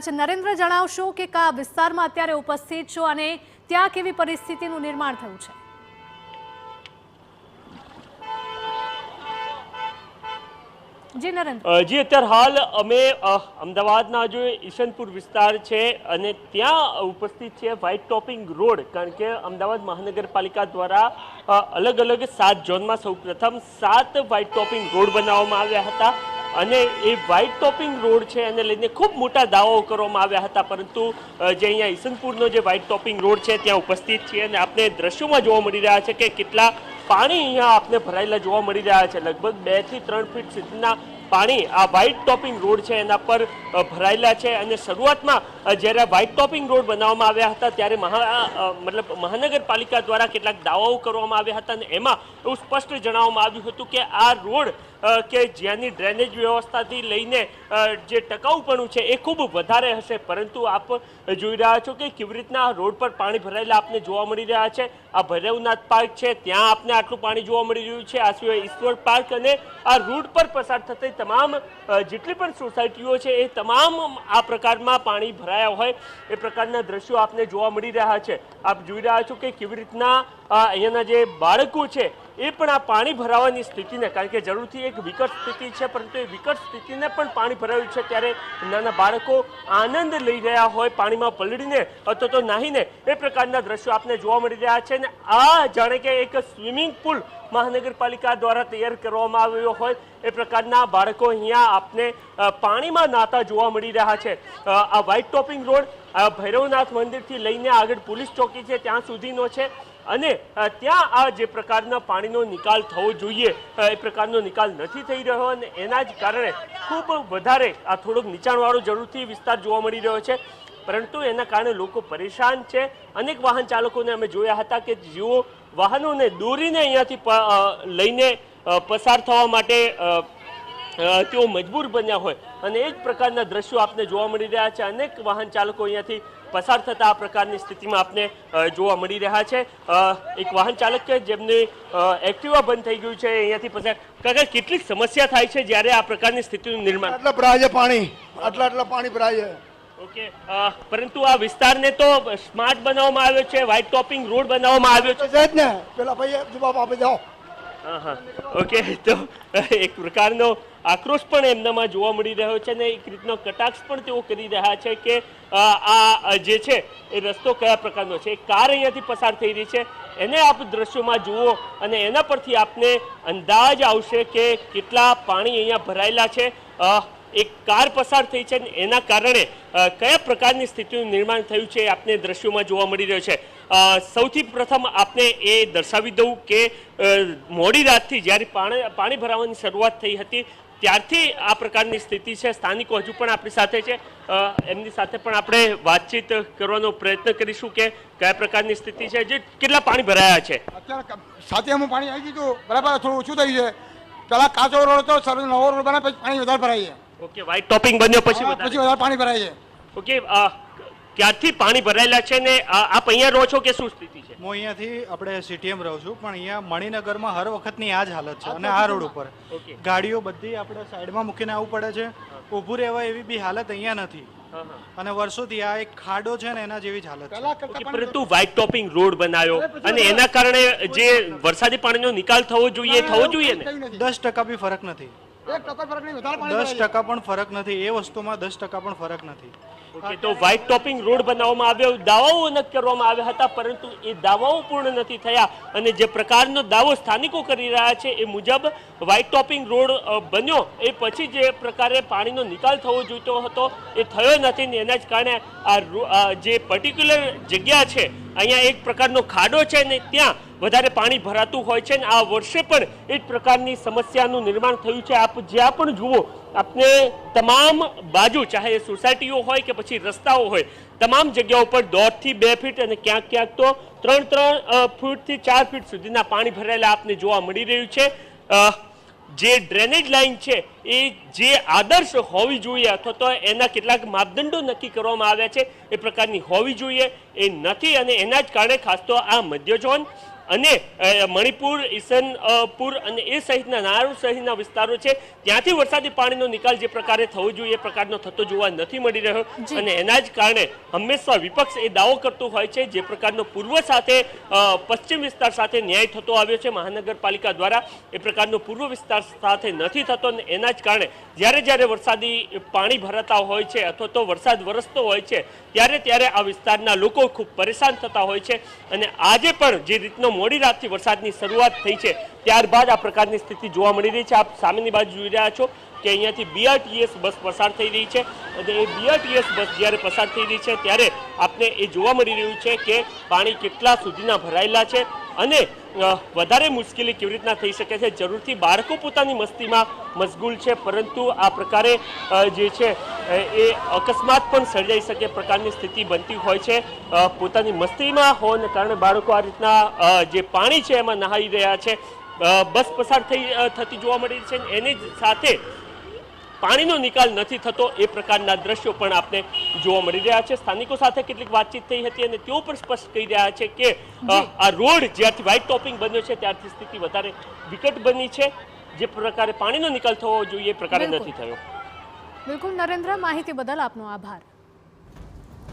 છે। નરેન્દ્ર, જણાવશો કે કયા વિસ્તારમાં અત્યારે ઉપસ્થિત છો અને ત્યાં કેવી પરિસ્થિતિનું નિર્માણ થયું છે? જી નરેન્દ્ર। જી, અત્યારે હાલ અમે અમદાવાદના જો ઈશનપુર વિસ્તાર છે અને ત્યાં ઉપસ્થિત છે વ્હાઇટ ટોપિંગ રોડ, કારણ કે અમદાવાદ મહાનગરપાલિકા દ્વારા અલગ અલગ 7 ઝોનમાં સૌપ્રથમ 7 વ્હાઇટ ટોપિંગ રોડ બનાવવામાં આવ્યા હતા અને એ વ્હાઇટ ટોપિંગ રોડ છે એને લઈને ખૂબ મોટા દાવાઓ કરવામાં આવ્યા હતા, પરંતુ જે અહીંયા ઈશનપુરનો જે વ્હાઇટ ટોપિંગ રોડ છે ત્યાં ઉપસ્થિત છીએ અને આપણે દ્રશ્યોમાં જોવા મળી રહ્યા છે કે કેટલા પાણી અહીંયા આપને ભરાયેલા જોવા મળી રહ્યા છે। લગભગ 2 થી 3 ફીટ સુધીના પાણી આ વ્હાઇટ ટોપિંગ રોડ છે એના પર ભરાયેલા છે અને શરૂઆતમાં જ્યારે વ્હાઇટ ટોપિંગ રોડ બનાવવામાં આવ્યા હતા ત્યારે મહાનગરપાલિકા દ્વારા કેટલાક દાવાઓ કરવામાં આવ્યા હતા અને એમાં એવું સ્પષ્ટ જણાવવામાં આવ્યું હતું કે આ રોડ કે જ્યાંની ડ્રેનેજ વ્યવસ્થાથી લઈને જે ટકાઉપણું છે એ ખૂબ વધારે હશે, પરંતુ આપ જોઈ રહ્યા છો કે કેવી રીતના રોડ પર પાણી ભરાયેલા આપને જોવા મળી રહ્યા છે। આ ભૈરવનાથ પાર્ક છે ત્યાં આપને આટલું પાણી જોવા મળી રહ્યું છે, આ સિવાય ઈશ્વર પાર્ક અને આ રૂટ પર પસાર થતી તમામ જેટલી પણ સોસાયટીઓ છે એ તમામ આ પ્રકારમાં પાણી ભરાયા હોય એ પ્રકારના દ્રશ્યો આપને જોવા મળી રહ્યા છે। આપ જોઈ રહ્યા છો કે કેવી રીતના અહીંયાના જે બાળકો છે એ પણ આ પાણી ભરાવાની સ્થિતિને, કારણ કે જરૂરથી એક વિકટ સ્થિતિ છે પરંતુ એ વિકટ સ્થિતિને પણ પાણી ભરાયું છે ત્યારે નાના બાળકો આનંદ લઈ રહ્યા હોય પાણીમાં પલળીને અથવા તો નાહીને એ પ્રકારના દ્રશ્યો આપને જોવા મળી રહ્યા છે અને આ જાણે કે એક સ્વિમિંગ પુલ મહાનગરપાલિકા દ્વારા તૈયાર કરવામાં આવ્યો હોય એ પ્રકારના બાળકો અહીંયા આપને પાણીમાં નાતા જોવા મળી રહ્યા છે। આ વ્હાઇટ ટોપિંગ રોડ ભૈરવનાથ મંદિરથી લઈને આગળ પોલીસ ચોકી છે ત્યાં સુધીનો છે અને ત્યાં આ જે પ્રકારના પાણીનો નિકાલ થવો જોઈએ એ પ્રકારનો નિકાલ નથી થઈ રહ્યો અને એના જ કારણે ખૂબ વધારે આ થોડોક નીચાણવાળો જરૂરથી વિસ્તાર જોવા મળી રહ્યો છે, પરંતુ એના કારણે લોકો પરેશાન છે। અનેક વાહન ચાલકોને અમે જોયા હતા કે જેઓ વાહનોને દોરીને અહીંયાથી લઈને પસાર થવા માટે તેઓ મજબૂર બન્યા હોય અને એ જ પ્રકારના દ્રશ્યો આપને જોવા મળી રહ્યા છે। અનેક વાહન ચાલકો અહીંયાથી પસાર થતા આ પ્રકારની સ્થિતિમાં આપને જોવા મળી રહ્યા છે। એક વાહન ચાલક છે જેમની એક્ટિવા બંધ થઈ ગયું છે અહીંયાથી પસાર। કાકા, કેટલીક સમસ્યા થાય છે જ્યારે આ પ્રકારની સ્થિતિનું નિર્માણ? આટલા ભરાય છે પાણી, આટલા પાણી ભરાય છે। ઓકે, પરંતુ આ વિસ્તારને તો સ્માર્ટ બનાવવામાં આવ્યો છે, વ્હાઇટ ટોપિંગ રોડ બનાવવામાં આવ્યો છે ને, પેલા ભાઈ જવાબ આપી જાઓ। ઓકે, તો એક પ્રકારનો આક્રોશ પણ એમનામાં જોવા મળી રહ્યો છે અને એક રીતનો કટાક્ષ પણ તેઓ કરી રહ્યા છે કે આ જે છે એ રસ્તો કયા પ્રકારનો છે। એક કાર અહીંયાથી પસાર થઈ રહી છે, એને આપ દ્રશ્યોમાં જુઓ અને એના પરથી આપને અંદાજ આવશે કે કેટલા પાણી અહીંયા ભરાયેલા છે। એક કાર પસાર થઈ છે અને એના કારણે કયા પ્રકારની સ્થિતિનું નિર્માણ થયું છે આપને દ્રશ્યોમાં જોવા મળી રહ્યો છે। સૌથી પ્રથમ આપને એ દર્શાવી દઉં કે મોડી રાતથી જ્યારે પાણી ભરાવાની શરૂઆત થઈ હતી ત્યારથી આ પ્રકારની સ્થિતિ છે। સ્થાનિકો હજુ પણ આપણી સાથે છે, એમની સાથે પણ આપણે વાતચીત કરવાનો પ્રયત્ન કરીશું કે કયા પ્રકારની સ્થિતિ છે, જે કેટલા પાણી ભરાયા છે। અત્યારે સાથેમાં પાણી આવી ગયું બરાબર, થોડું ઓછું થઈ છે। પેલા કાચો રોડ હતો, સર નવો રોડ બને પછી પાણી વધારે ભરાય છે। ઓકે, વ્હાઇટ ટોપિંગ બન્યો પછી વધારે પાણી ભરાય છે। ઓકે, ક્યારથી પાણી ભરાયેલા છે ને આપ અહીંયા રહો છો કે શું સ્થિતિ છે? હું અહીંયાથી આપણે સીટીએમ રહું છું, પણ અહીંયા મણિનગરમાં હર વખતની આ જ હાલત છે અને આ રોડ ઉપર ગાડીઓ બધી આપણે સાઈડમાં મૂકીને આવવું પડે છે, ઊભું રહેવા એવી બી હાલત અહીંયા નથી અને વર્ષોથી આ એક ખાડો છે ને એના જેવી જ હાલત છે। પરંતુ વ્હાઇટ ટોપિંગ રોડ બનાવ્યો અને એના કારણે જે વરસાદી પાણીનો નિકાલ થવો જોઈએ ને 10% બી ફરક નથી, 10% પણ ફરક નથી, એ વસ્તુમાં 10% પણ ફરક નથી। ઓકે, તો વ્હાઇટ ટોપિંગ રોડ બનાવવામાં આવ્યો, દાવાઓ નક્કી કરવામાં આવ્યા હતા પરંતુ એ દાવાઓ પૂર્ણ નથી થયા અને જે પ્રકારનો દાવો સ્થાનિકો કરી રહ્યા છે એ મુજબ વ્હાઇટ ટોપિંગ રોડ બન્યો એ પછી જે પ્રકારે પાણીનો નિકાલ થવો જોઈતો હતો એ થયો નથી ને એના જ કારણે આ જે પર્ટિક્યુલર જગ્યા છે અહીંયા એક પ્રકારનો ખાડો છે ને ત્યાં વધારે પાણી ભરાતું હોય છે ને આ વર્ષે પણ એ જ પ્રકારની સમસ્યાનું નિર્માણ થયું છે। આપ જ્યાં પણ જુઓ આપને તમામ બાજુ, ચાહે એ સોસાયટીઓ હોય કે પછી રસ્તાઓ હોય, તમામ જગ્યાઓ પર 1.5 થી 2 ફીટ અને ક્યાંક ક્યાંક તો 3 ફૂટથી 4 ફીટ સુધીના પાણી ભરાયેલા આપને જોવા મળી રહ્યું છે। જે ડ્રેનેજ લાઇન છે એ જે આદર્શ હોવી જોઈએ અથવા તો એના કેટલાક માપદંડો નક્કી કરવામાં આવ્યા છે એ પ્રકારની હોવી જોઈએ એ નથી અને એના જ કારણે ખાસ તો આ મધ્ય ઝોન અને મણિપુર, ઈશનપુર અને એ સહિતના નારોલ સહિતના વિસ્તારો છે ત્યાંથી વરસાદી પાણીનો નિકાલ જે પ્રકારે થવો જોઈએ એ પ્રકારનો થતો જોવા નથી મળી રહ્યો અને એના જ કારણે હંમેશા વિપક્ષ એ દાવો કરતું હોય છે જે પ્રકારનો પૂર્વ સાથે પશ્ચિમ વિસ્તાર સાથે ન્યાય થતો આવ્યો છે મહાનગરપાલિકા દ્વારા એ પ્રકારનો પૂર્વ વિસ્તાર સાથે નથી થતો અને એના જ કારણે જ્યારે વરસાદી પાણી ભરાતા હોય છે અથવા તો વરસાદ વરસતો હોય છે ત્યારે આ વિસ્તારના લોકો ખૂબ પરેશાન થતા હોય છે અને આજે પણ જે રીતનો મોડી રાતથી વરસાદની શરૂઆત થઈ છે ત્યારબાદ આ પ્રકારની સ્થિતિ જોવા મળી રહી છે। આપ સામેની બાજુ જોઈ રહ્યા છો કે અહીંયાથી BRTS બસ પસાર થઈ રહી છે અને એ BRTS બસ જ્યારે પસાર થઈ રહી છે ત્યારે આપને એ જોવા મળી રહ્યું છે કે પાણી કેટલા સુધીના ભરાયેલા છે અને વધારે મુશ્કેલી કેવી રીતના થઈ શકે છે। જરૂરથી બાળકો પોતાની મસ્તીમાં મશગુલ છે પરંતુ આ પ્રકારે જે છે એ અકસ્માત પણ સર્જાઈ શકે પ્રકારની સ્થિતિ બનતી હોય છે। પોતાની મસ્તીમાં હોવાને કારણે બાળકો આ રીતના જે પાણી છે એમાં નહાઈ રહ્યા છે। બસ પસાર થતી જોવા મળી છે એની સાથે પાણીનો નિકાલ નથી થતો એ પ્રકારના દ્રશ્યો પણ આપને જોવા મળી રહ્યા છે। સ્થાનિકો સાથે કેટલીક વાતચીત થઈ હતી અને તેઓ પણ સ્પષ્ટ કહી રહ્યા છે કે આ રોડ જ્યારથી વ્હાઇટ ટોપિંગ બન્યો છે ત્યારથી સ્થિતિ વધારે વિકટ બની છે। જે પ્રકારે પાણીનો નિકાલ થવો જોઈએ એ પ્રકારે નથી થયો। બિલકુલ નરેન્દ્ર, માહિતી બદલ આપનો આભાર।